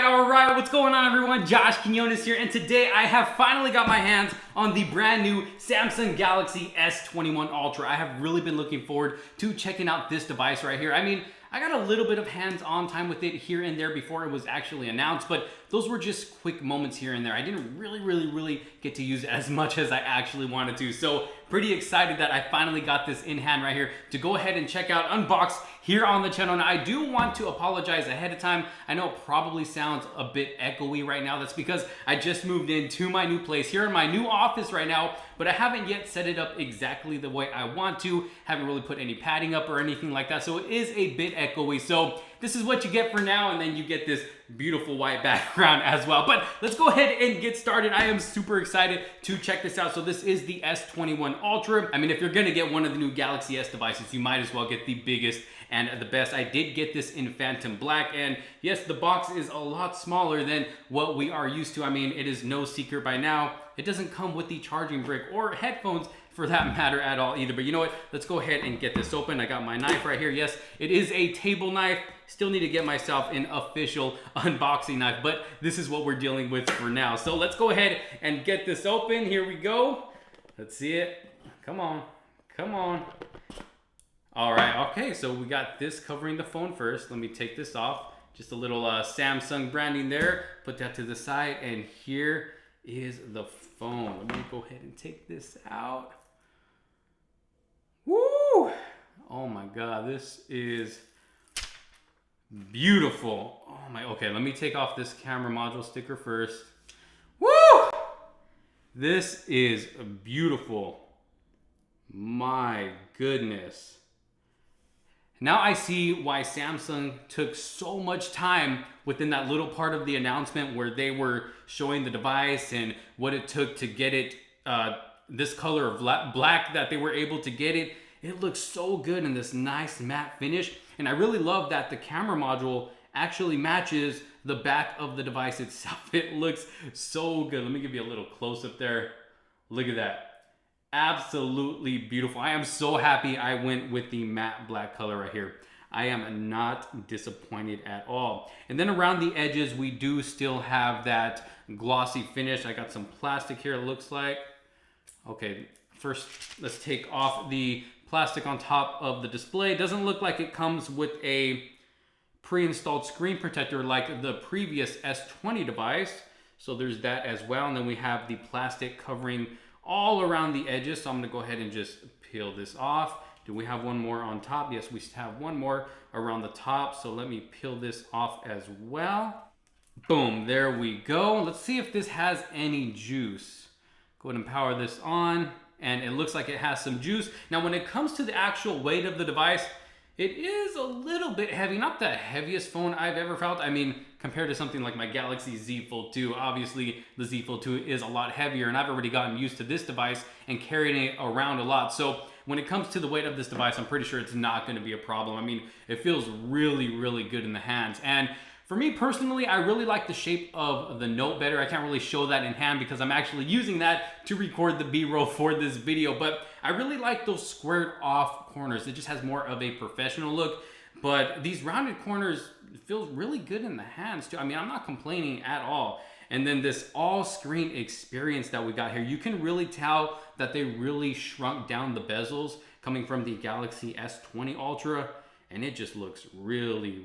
All right, what's going on, everyone? Josh Quinones here, and today I have finally got my hands on the brand new Samsung Galaxy S21 Ultra. I have really been looking forward to checking out this device right here. I mean, I got a little bit of hands-on time with it here and there before it was actually announced, but those were just quick moments here and there. I didn't really get to use it as much as I actually wanted to. So pretty excited that I finally got this in hand right here to go ahead and check out, unbox here on the channel. Now, I do want to apologize ahead of time. I know it probably sounds a bit echoey right now. That's because I just moved into my new place here in my new office right now, but I haven't yet set it up exactly the way I want to. Haven't really put any padding up or anything like that, so it is a bit echoey. So this is what you get for now, and then you get this beautiful white background as well. But let's go ahead and get started. I am super excited to check this out. So this is the S21 Ultra. I mean, if you're gonna get one of the new Galaxy S devices, you might as well get the biggest and the best. I did get this in Phantom Black, and yes, the box is a lot smaller than what we are used to. I mean, it is no secret by now, it doesn't come with the charging brick or headphones for that matter at all either. But you know what? Let's go ahead and get this open. I got my knife right here. Yes, it is a table knife. Still need to get myself an official unboxing knife, but this is what we're dealing with for now. So let's go ahead and get this open. Here we go. Let's see it. Come on. Come on. All right. Okay, so we got this covering the phone first. Let me take this off. Just a little Samsung branding there. Put that to the side, and here is the phone. Let me go ahead and take this out. Woo! Oh my God, this is beautiful. Oh my, okay, let me take off this camera module sticker first. Woo! This is beautiful. My goodness. Now I see why Samsung took so much time within that little part of the announcement where they were showing the device and what it took to get it this color of black that they were able to get it. It looks so good in this nice matte finish. And I really love that the camera module actually matches the back of the device itself. It looks so good. Let me give you a little close up there. Look at that. Absolutely beautiful. I am so happy I went with the matte black color right here. I am not disappointed at all. And then around the edges, we do still have that glossy finish. I got some plastic here, it looks like. Okay, first let's take off the plastic on top of the display. It doesn't look like it comes with a pre-installed screen protector like the previous S20 device. So there's that as well. And then we have the plastic covering all around the edges. So I'm gonna go ahead and just peel this off. Do we have one more on top? Yes, we have one more around the top. So let me peel this off as well. Boom, there we go. Let's see if this has any juice. Go ahead and power this on, and it looks like it has some juice. Now, when it comes to the actual weight of the device, it is a little bit heavy. Not the heaviest phone I've ever felt. I mean, compared to something like my Galaxy Z Fold 2, obviously the Z Fold 2 is a lot heavier, and I've already gotten used to this device and carrying it around a lot. So when it comes to the weight of this device, I'm pretty sure it's not going to be a problem. I mean, it feels really good in the hands. And for me personally, I really like the shape of the Note better. I can't really show that in hand because I'm actually using that to record the B-roll for this video, but I really like those squared off corners. It just has more of a professional look, but these rounded corners feel really good in the hands too. I mean, I'm not complaining at all. And then this all screen experience that we got here, you can really tell that they really shrunk down the bezels coming from the Galaxy S20 Ultra, and it just looks really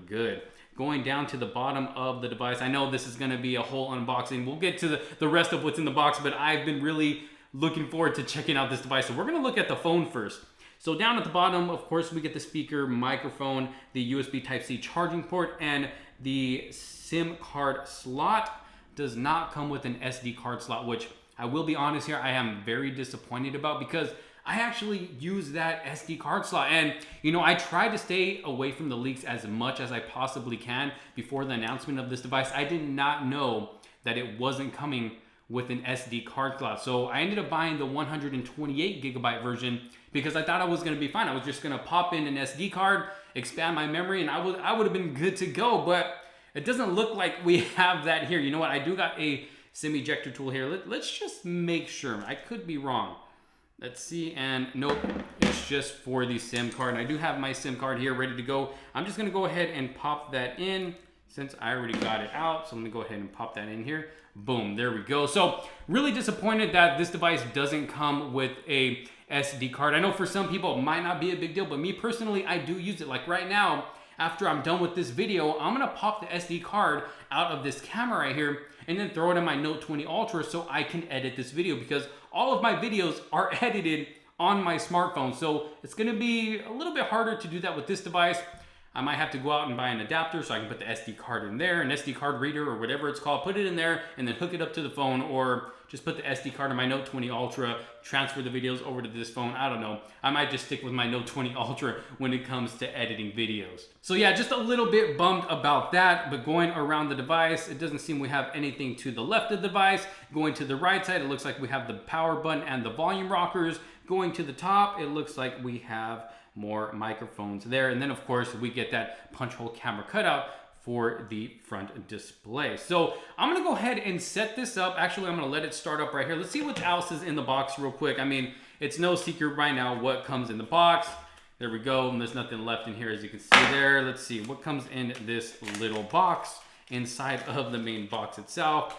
good. Going down to the bottom of the device, I know this is gonna be a whole unboxing. We'll get to the rest of what's in the box, but I've been really looking forward to checking out this device. So we're gonna look at the phone first. So down at the bottom, of course, we get the speaker, microphone, the USB Type-C charging port, and the SIM card slot. Does not come with an SD card slot, which I will be honest here, I am very disappointed about because I actually use that SD card slot. And you know, I try to stay away from the leaks as much as I possibly can before the announcement of this device. I did not know that it wasn't coming with an SD card slot. So I ended up buying the 128 gigabyte version because I thought I was gonna be fine. I was just gonna pop in an SD card, expand my memory, and I would have been good to go, but it doesn't look like we have that here. You know what, I do got a SIM ejector tool here. Let's just make sure. I could be wrong. Let's see, and nope, it's just for the SIM card. And I do have my SIM card here ready to go. I'm just gonna go ahead and pop that in, since I already got it out, so let me go ahead and pop that in here. Boom, there we go. So really disappointed that this device doesn't come with a SD card. I know for some people it might not be a big deal, but me personally, I do use it. Like right now, after I'm done with this video, I'm gonna pop the SD card out of this camera right here and then throw it in my Note 20 Ultra so I can edit this video, because all of my videos are edited on my smartphone. So it's gonna be a little bit harder to do that with this device. I might have to go out and buy an adapter so I can put the SD card in there, an SD card reader or whatever it's called, put it in there and then hook it up to the phone, or just put the SD card in my Note 20 Ultra, transfer the videos over to this phone. I don't know. I might just stick with my Note 20 Ultra when it comes to editing videos. So yeah, just a little bit bummed about that, but going around the device, it doesn't seem we have anything to the left of the device. Going to the right side, it looks like we have the power button and the volume rockers. Going to the top, it looks like we have more microphones there. And then of course we get that punch hole camera cutout for the front display. So I'm gonna go ahead and set this up. Actually, I'm gonna let it start up right here. Let's see what else is in the box real quick. I mean, it's no secret right now what comes in the box. There we go, and there's nothing left in here as you can see there. Let's see what comes in this little box inside of the main box itself.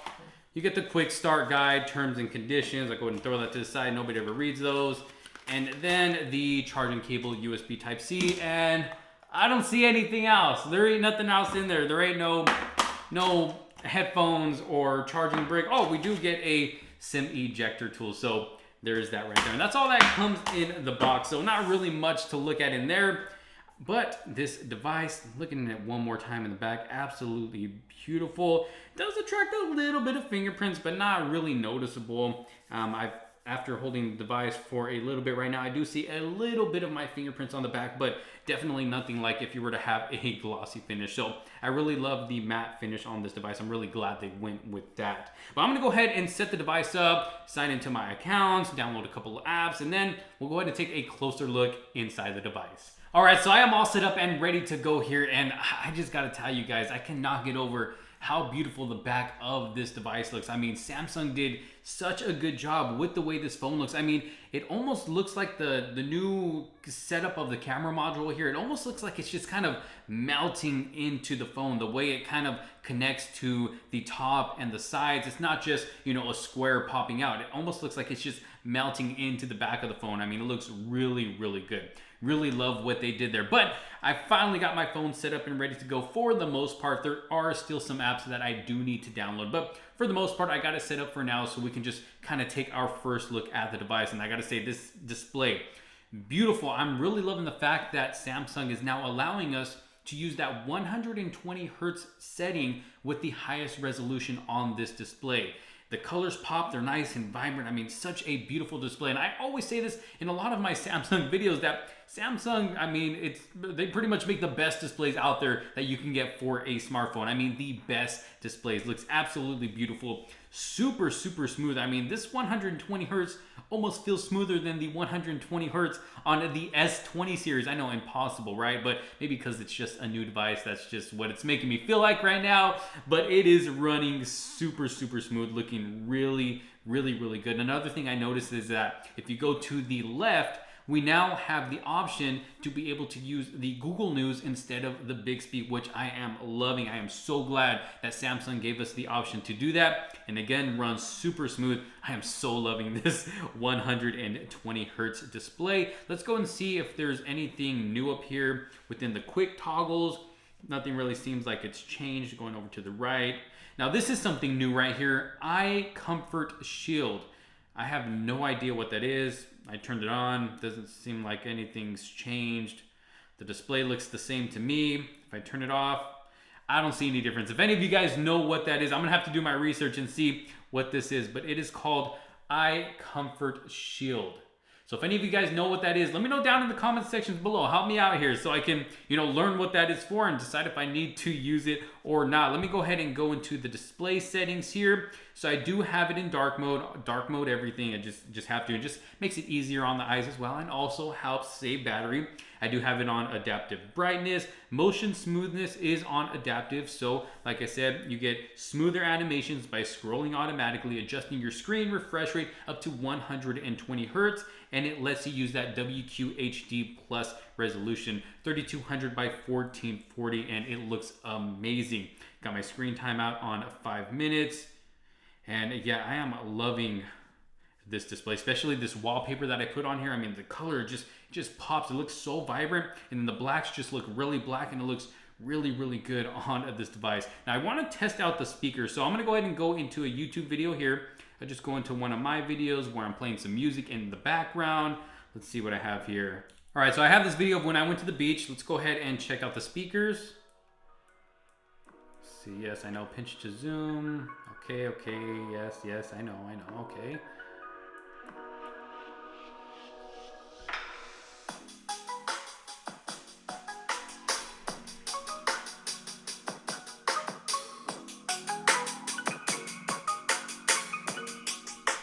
You get the quick start guide, terms and conditions. I go ahead and throw that to the side. Nobody ever reads those. And then the charging cable, USB Type-C, and I don't see anything else. There ain't nothing else in there. There ain't no headphones or charging brick. Oh, we do get a SIM ejector tool, so there's that right there. And that's all that comes in the box. So not really much to look at in there. But this device, looking at it one more time in the back, absolutely beautiful. Does attract a little bit of fingerprints, but not really noticeable. After holding the device for a little bit right now, I do see a little bit of my fingerprints on the back, but definitely nothing like if you were to have a glossy finish. So I really love the matte finish on this device. I'm really glad they went with that. But I'm gonna go ahead and set the device up, sign into my accounts, download a couple of apps, and then we'll go ahead and take a closer look inside the device. All right, so I am all set up and ready to go here, and I just gotta tell you guys, I cannot get over how beautiful the back of this device looks. I mean, Samsung did such a good job with the way this phone looks. I mean, it almost looks like the new setup of the camera module here. It almost looks like it's just kind of melting into the phone, the way it kind of connects to the top and the sides. It's not just, you know, a square popping out. It almost looks like it's just melting into the back of the phone. I mean, it looks really, really good. Really love what they did there. But I finally got my phone set up and ready to go for the most part. There are still some apps that I do need to download, but for the most part, I got it set up for now so we can just kind of take our first look at the device. And I got to say, this display, beautiful. I'm really loving the fact that Samsung is now allowing us to use that 120 Hertz setting with the highest resolution on this display. The colors pop, they're nice and vibrant. I mean, such a beautiful display. And I always say this in a lot of my Samsung videos that Samsung, I mean, they pretty much make the best displays out there that you can get for a smartphone. I mean, the best displays. Looks absolutely beautiful. Super, super smooth. I mean, this 120 Hertz almost feels smoother than the 120 Hertz on the S20 series. I know, impossible, right? But maybe because it's just a new device, that's just what it's making me feel like right now. But it is running super, super smooth, looking really, really, really good. And another thing I noticed is that if you go to the left, we now have the option to be able to use the Google News instead of the Bixby, which I am loving. I am so glad that Samsung gave us the option to do that. And again, runs super smooth. I am so loving this 120 Hertz display. Let's go and see if there's anything new up here within the quick toggles. Nothing really seems like it's changed. Going over to the right. Now this is something new right here. Eye Comfort Shield. I have no idea what that is. I turned it on. Doesn't seem like anything's changed. The display looks the same to me. If I turn it off, I don't see any difference. If any of you guys know what that is, I'm gonna have to do my research and see what this is, but it is called Eye Comfort Shield. So if any of you guys know what that is, let me know down in the comment sections below. Help me out here so I can, you know, learn what that is for and decide if I need to use it or not. Let me go ahead and go into the display settings here. So I do have it in dark mode everything. I just have to. It just makes it easier on the eyes as well and also helps save battery. I do have it on adaptive brightness. Motion smoothness is on adaptive. So like I said, you get smoother animations by scrolling automatically, adjusting your screen refresh rate up to 120 Hertz. And it lets you use that WQHD plus resolution, 3200 by 1440, and it looks amazing. Got my screen timeout on 5 minutes. And yeah, I am loving this display, especially this wallpaper that I put on here. I mean, the color just pops. It looks so vibrant, and then the blacks just look really black, and it looks really, really good on this device. Now, I want to test out the speakers, so I'm going to go ahead and go into a YouTube video here. I just go into one of my videos where I'm playing some music in the background. Let's see what I have here. All right, so I have this video of when I went to the beach. Let's go ahead and check out the speakers. Let's see, yes, I know, pinch to zoom. Okay, yes, I know, okay.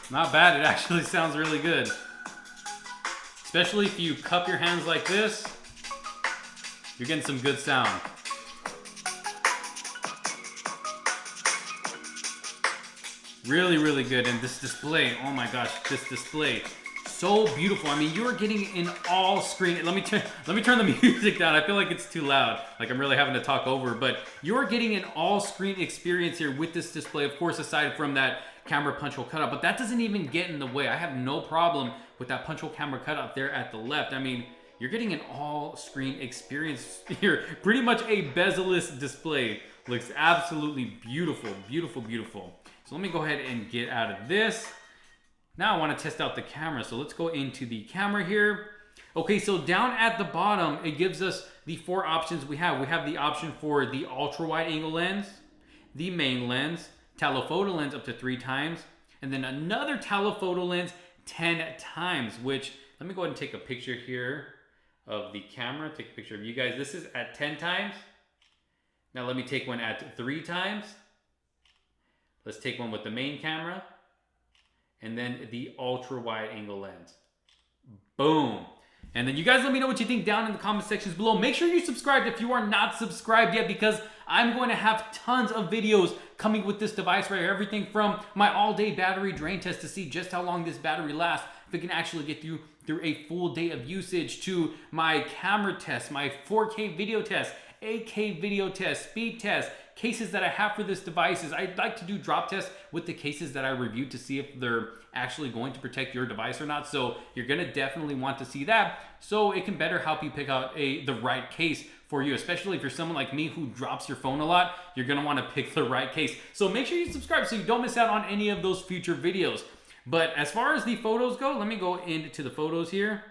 Not bad, it actually sounds really good. Especially if you cup your hands like this, you're getting some good sound. Really, really good. And this display, oh my gosh, this display, so beautiful. I mean, you're getting an all screen. Let me turn the music down. I feel like it's too loud. Like I'm really having to talk over, but you're getting an all screen experience here with this display. Of course, aside from that camera punch hole cutout, but that doesn't even get in the way. I have no problem with that punch hole camera cutout there at the left. I mean, you're getting an all screen experience here. Pretty much a bezel-less display. Looks absolutely beautiful, beautiful, beautiful. So let me go ahead and get out of this. Now I want to test out the camera. So let's go into the camera here. Okay, so down at the bottom, it gives us the 4 options we have. We have the option for the ultra wide angle lens, the main lens, telephoto lens up to 3 times, and then another telephoto lens 10 times, which, let me go ahead and take a picture here of the camera, take a picture of you guys. This is at 10 times. Now let me take one at 3 times. Let's take one with the main camera, and then the ultra wide angle lens. Boom. And then you guys let me know what you think down in the comment sections below. Make sure you subscribe if you are not subscribed yet, because I'm going to have tons of videos coming with this device right here. Everything from my all-day battery drain test to see just how long this battery lasts, if it can actually get through a full day of usage, to my camera test, my 4K video test, 8K video test, speed test, cases that I have for this device. Is I'd like to do drop tests with the cases that I reviewed to see if they're actually going to protect your device or not. So you're gonna definitely want to see that, so it can better help you pick out the right case for you, especially if you're someone like me who drops your phone a lot. You're gonna want to pick the right case. So make sure you subscribe so you don't miss out on any of those future videos. But as far as the photos go, let me go into the photos here.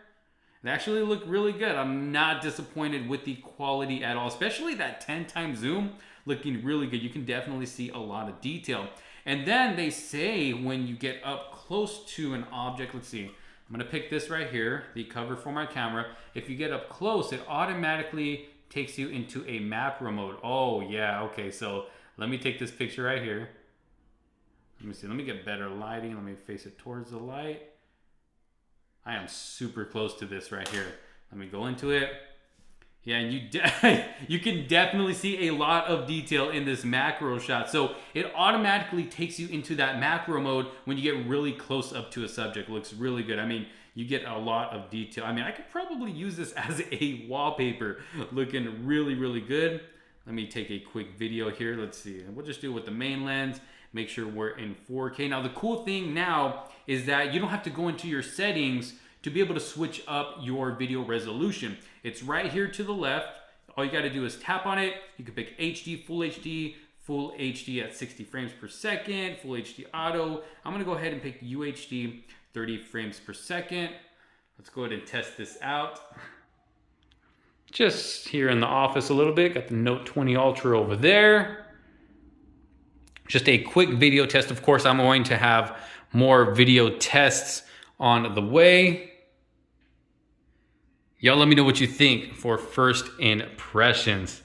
They actually look really good. I'm not disappointed with the quality at all, especially that 10 times zoom, looking really good. You can definitely see a lot of detail. And then they say when you get up close to an object, let's see, I'm gonna pick this right here, the cover for my camera. If you get up close, it automatically takes you into a macro mode. Oh yeah, okay, so let me take this picture right here. Let me see, let me get better lighting. Let me face it towards the light. I am super close to this right here. Let me go into it. Yeah, and you can definitely see a lot of detail in this macro shot. So it automatically takes you into that macro mode when you get really close up to a subject. It looks really good. I mean, you get a lot of detail. I mean, I could probably use this as a wallpaper. Looking really, really good. Let me take a quick video here. Let's see. We'll just do it with the main lens. Make sure we're in 4K. Now, the cool thing now is that you don't have to go into your settings to be able to switch up your video resolution. It's right here to the left. All you gotta do is tap on it. You can pick HD, Full HD at 60 frames per second, Full HD Auto. I'm gonna go ahead and pick UHD, 30 frames per second. Let's go ahead and test this out. Just here in the office a little bit, got the Note 20 Ultra over there. Just a quick video test. Of course, I'm going to have more video tests on the way. Y'all let me know what you think for first impressions.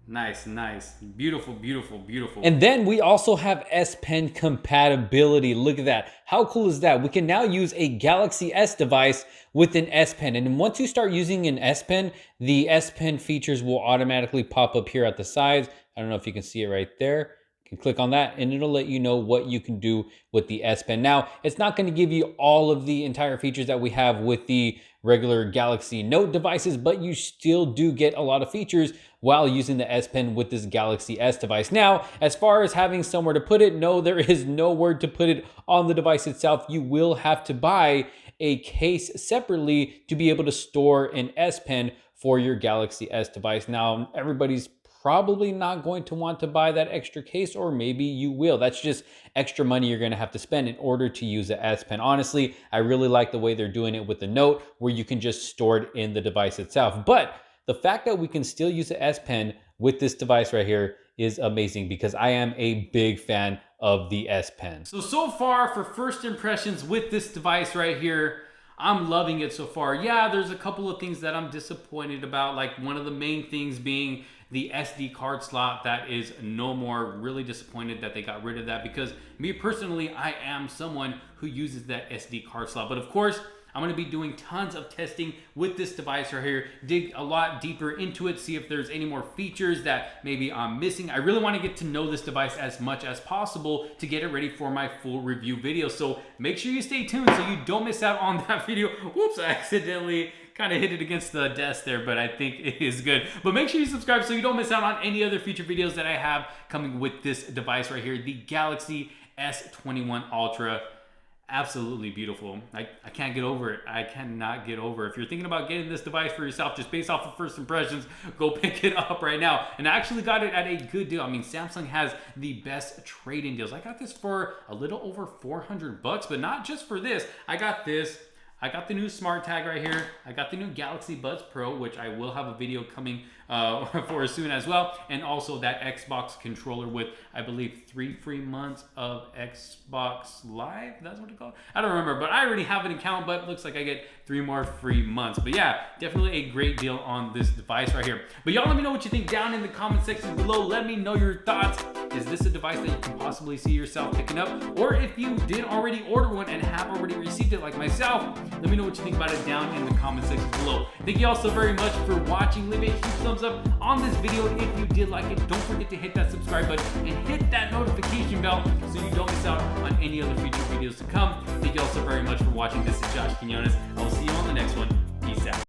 Nice, nice. Beautiful, beautiful, beautiful. And then we also have S Pen compatibility. Look at that. How cool is that? We can now use a Galaxy S device with an S Pen. And once you start using an S Pen, the S Pen features will automatically pop up here at the sides. I don't know if you can see it right there. can click on that and it'll let you know what you can do with the S Pen. Now, it's not going to give you all of the entire features that we have with the regular Galaxy Note devices, but you still do get a lot of features while using the S Pen with this Galaxy S device. Now, as far as having somewhere to put it, no, there is nowhere to put it on the device itself. You will have to buy a case separately to be able to store an S Pen for your Galaxy S device. Now, everybody's probably not going to want to buy that extra case, or maybe you will. That's just extra money you're going to have to spend in order to use the S Pen. Honestly, I really like the way they're doing it with the Note, where you can just store it in the device itself. But the fact that we can still use the S Pen with this device right here is amazing, because I am a big fan of the S Pen. So far for first impressions with this device right here, I'm loving it so far. Yeah, there's a couple of things that I'm disappointed about, like one of the main things being the SD card slot that is no more. Really disappointed that they got rid of that, because me personally, I am someone who uses that SD card slot. But of course, I'm going to be doing tons of testing with this device right here, dig a lot deeper into it, see if there's any more features that maybe I'm missing. I really want to get to know this device as much as possible to get it ready for my full review video. So make sure you stay tuned so you don't miss out on that video. Whoops, I accidentally kind of hit it against the desk there, but I think it is good. But make sure you subscribe so you don't miss out on any other future videos that I have coming with this device right here, the Galaxy S21 Ultra. Absolutely beautiful. I can't get over it. I cannot get over it. If you're thinking about getting this device for yourself, just based off of first impressions, go pick it up right now. And I actually got it at a good deal. I mean, Samsung has the best trade-in deals. I got this for a little over $400, but not just for this. I got this. I got the new smart tag right here. I got the new Galaxy Buds Pro, which I will have a video coming for soon as well. And also that Xbox controller with, I believe, 3 free months of Xbox Live. That's what it's called. I don't remember, but I already have an account, but it looks like I get 3 more free months. But yeah, definitely a great deal on this device right here. But y'all let me know what you think down in the comment section below. Let me know your thoughts. Is this a device that you can possibly see yourself picking up? Or if you did already order one and have already received it like myself, let me know what you think about it down in the comment section below. Thank you all so very much for watching. Leave a huge thumbs up on this video if you did like it. Don't forget to hit that subscribe button and hit that notification bell so you don't miss out on any other future videos to come. Thank you all so very much for watching. This is Josh Quinones. I will see you on the next one. Peace out.